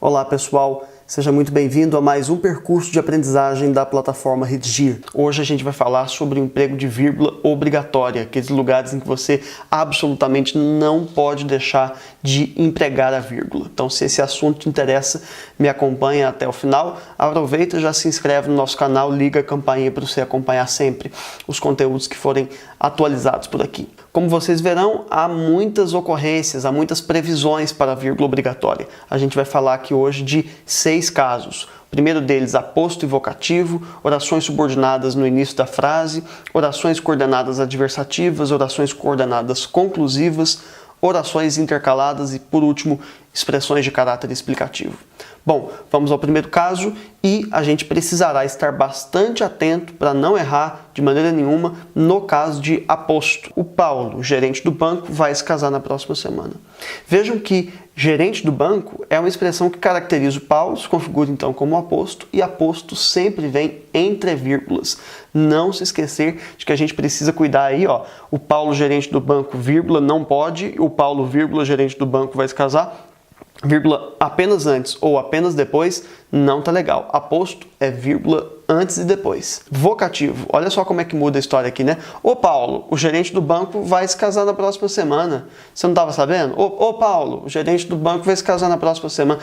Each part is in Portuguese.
Olá pessoal, seja muito bem-vindo a mais um percurso de aprendizagem da plataforma Redigir. Hoje a gente vai falar sobre o emprego de vírgula obrigatória, aqueles lugares em que você absolutamente não pode deixar de empregar a vírgula. Então, se esse assunto te interessa, me acompanha até o final. Aproveita, já se inscreve no nosso canal, liga a campainha para você acompanhar sempre os conteúdos que forem atualizados por aqui. Como vocês verão, há muitas ocorrências, há muitas previsões para a vírgula obrigatória. A gente vai falar aqui hoje de 6 casos. O primeiro deles, aposto e vocativo, orações subordinadas no início da frase, orações coordenadas adversativas, orações coordenadas conclusivas, orações intercaladas e, por último, expressões de caráter explicativo. Bom, vamos ao primeiro caso e a gente precisará estar bastante atento para não errar de maneira nenhuma no caso de aposto. O Paulo, gerente do banco, vai se casar na próxima semana. Vejam que gerente do banco é uma expressão que caracteriza o Paulo, se configura então como aposto, e aposto sempre vem entre vírgulas. Não se esquecer de que a gente precisa cuidar aí, ó, o Paulo, gerente do banco, vírgula, não pode, o Paulo, vírgula, gerente do banco, vai se casar, vírgula apenas antes ou apenas depois, não tá legal. Aposto é vírgula antes e depois. Vocativo, olha só como é que muda a história aqui, né? Ô Paulo, o gerente do banco vai se casar na próxima semana. Você não estava sabendo? Ô Paulo, o gerente do banco vai se casar na próxima semana.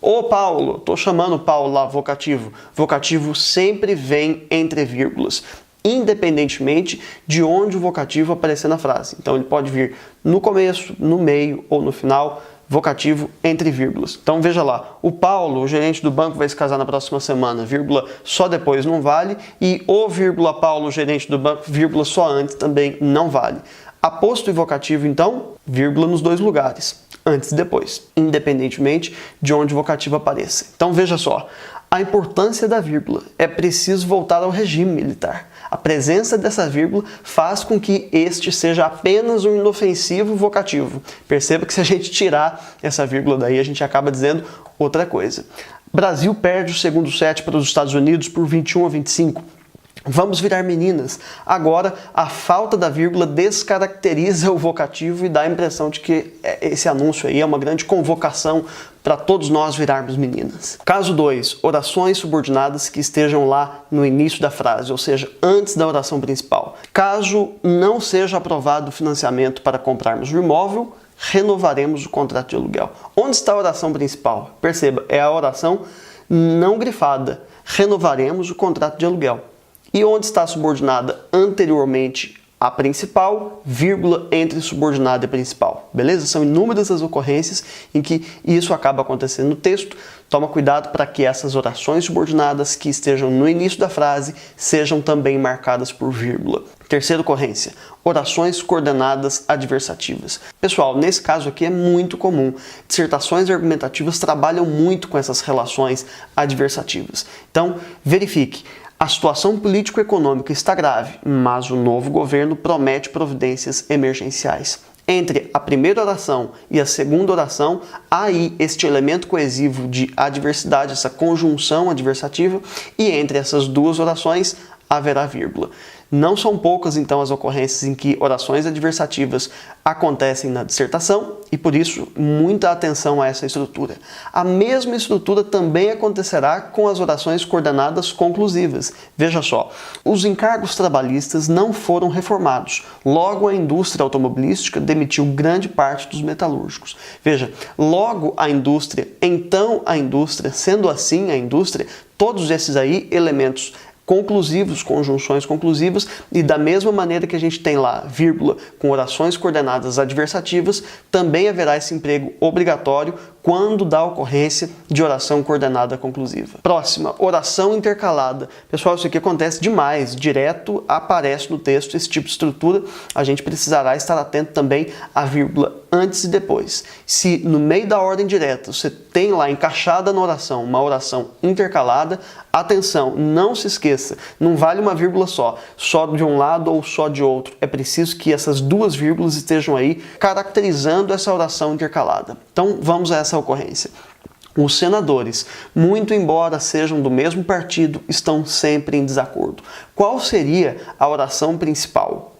Ô Paulo, tô chamando o Paulo lá, vocativo. Vocativo sempre vem entre vírgulas, independentemente de onde o vocativo aparecer na frase. Então ele pode vir no começo, no meio ou no final. Vocativo entre vírgulas. Então veja lá, o Paulo, o gerente do banco, vai se casar na próxima semana, vírgula só depois não vale, e o vírgula Paulo, gerente do banco, vírgula só antes também não vale. Aposto e vocativo então, vírgula nos dois lugares, antes e depois, independentemente de onde o vocativo apareça. Então veja só, a importância da vírgula, é preciso voltar ao regime militar. A presença dessa vírgula faz com que este seja apenas um inofensivo vocativo. Perceba que se a gente tirar essa vírgula daí, a gente acaba dizendo outra coisa. Brasil perde o segundo set para os Estados Unidos por 21-25. Vamos virar meninas. Agora, a falta da vírgula descaracteriza o vocativo e dá a impressão de que esse anúncio aí é uma grande convocação para todos nós virarmos meninas. Caso 2, orações subordinadas que estejam lá no início da frase, ou seja, antes da oração principal. Caso não seja aprovado o financiamento para comprarmos o imóvel, renovaremos o contrato de aluguel. Onde está a oração principal? Perceba, é a oração não grifada. Renovaremos o contrato de aluguel. E onde está subordinada anteriormente a principal, vírgula entre subordinada e principal. Beleza? São inúmeras as ocorrências em que isso acaba acontecendo no texto. Toma cuidado para que essas orações subordinadas que estejam no início da frase sejam também marcadas por vírgula. Terceira ocorrência, orações coordenadas adversativas. Pessoal, nesse caso aqui é muito comum. Dissertações argumentativas trabalham muito com essas relações adversativas. Então, verifique. A situação político-econômica está grave, mas o novo governo promete providências emergenciais. Entre a primeira oração e a segunda oração, há aí este elemento coesivo de adversidade, essa conjunção adversativa, e entre essas duas orações haverá vírgula. Não são poucas, então, as ocorrências em que orações adversativas acontecem na dissertação e, por isso, muita atenção a essa estrutura. A mesma estrutura também acontecerá com as orações coordenadas conclusivas. Veja só, os encargos trabalhistas não foram reformados. Logo, a indústria automobilística demitiu grande parte dos metalúrgicos. Veja, logo a indústria, então a indústria, sendo assim a indústria, todos esses aí elementos conclusivos, conjunções conclusivas, e da mesma maneira que a gente tem lá vírgula com orações coordenadas adversativas, também haverá esse emprego obrigatório quando da ocorrência de oração coordenada conclusiva. Próxima, oração intercalada. Pessoal, isso aqui acontece demais, direto aparece no texto esse tipo de estrutura, a gente precisará estar atento também à vírgula antes e depois. Se no meio da ordem direta você tem lá encaixada na oração uma oração intercalada, atenção, não se esqueça, não vale uma vírgula só de um lado ou só de outro. É preciso que essas duas vírgulas estejam aí caracterizando essa oração intercalada. Então vamos a essa ocorrência. Os senadores, muito embora sejam do mesmo partido, estão sempre em desacordo. Qual seria a oração principal?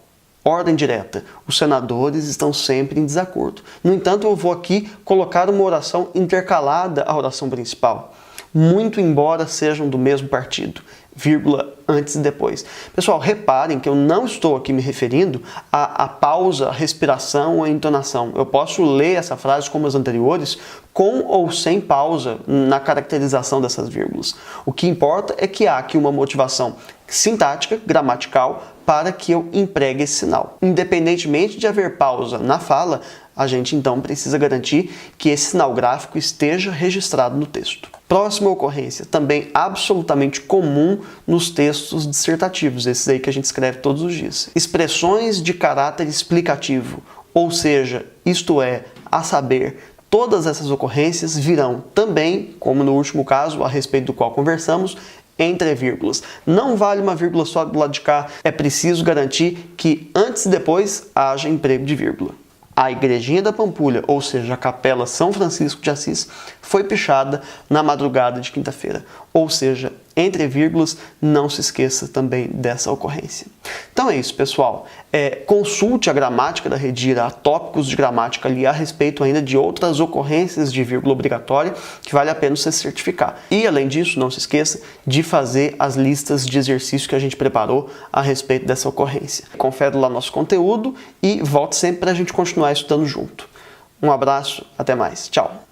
Ordem direta. Os senadores estão sempre em desacordo. No entanto, eu vou aqui colocar uma oração intercalada à oração principal. Muito embora sejam do mesmo partido, vírgula, antes e depois. Pessoal, reparem que eu não estou aqui me referindo à pausa, a respiração ou a entonação. Eu posso ler essa frase como as anteriores, com ou sem pausa na caracterização dessas vírgulas. O que importa é que há aqui uma motivação sintática, gramatical, para que eu empregue esse sinal. Independentemente de haver pausa na fala, a gente então precisa garantir que esse sinal gráfico esteja registrado no texto. Próxima ocorrência, também absolutamente comum nos textos dissertativos, esses aí que a gente escreve todos os dias. Expressões de caráter explicativo, ou seja, isto é, a saber, todas essas ocorrências virão também, como no último caso, a respeito do qual conversamos, entre vírgulas. Não vale uma vírgula só do lado de cá, é preciso garantir que antes e depois haja emprego de vírgula. A Igrejinha da Pampulha, ou seja, a Capela São Francisco de Assis, foi pichada na madrugada de quinta-feira. Ou seja, entre vírgulas, não se esqueça também dessa ocorrência. Então é isso, pessoal. Consulte a gramática da Redir, há tópicos de gramática ali a respeito ainda de outras ocorrências de vírgula obrigatória que vale a pena você certificar. E, além disso, não se esqueça de fazer as listas de exercícios que a gente preparou a respeito dessa ocorrência. Confere lá nosso conteúdo e volte sempre para a gente continuar estudando junto. Um abraço, até mais. Tchau!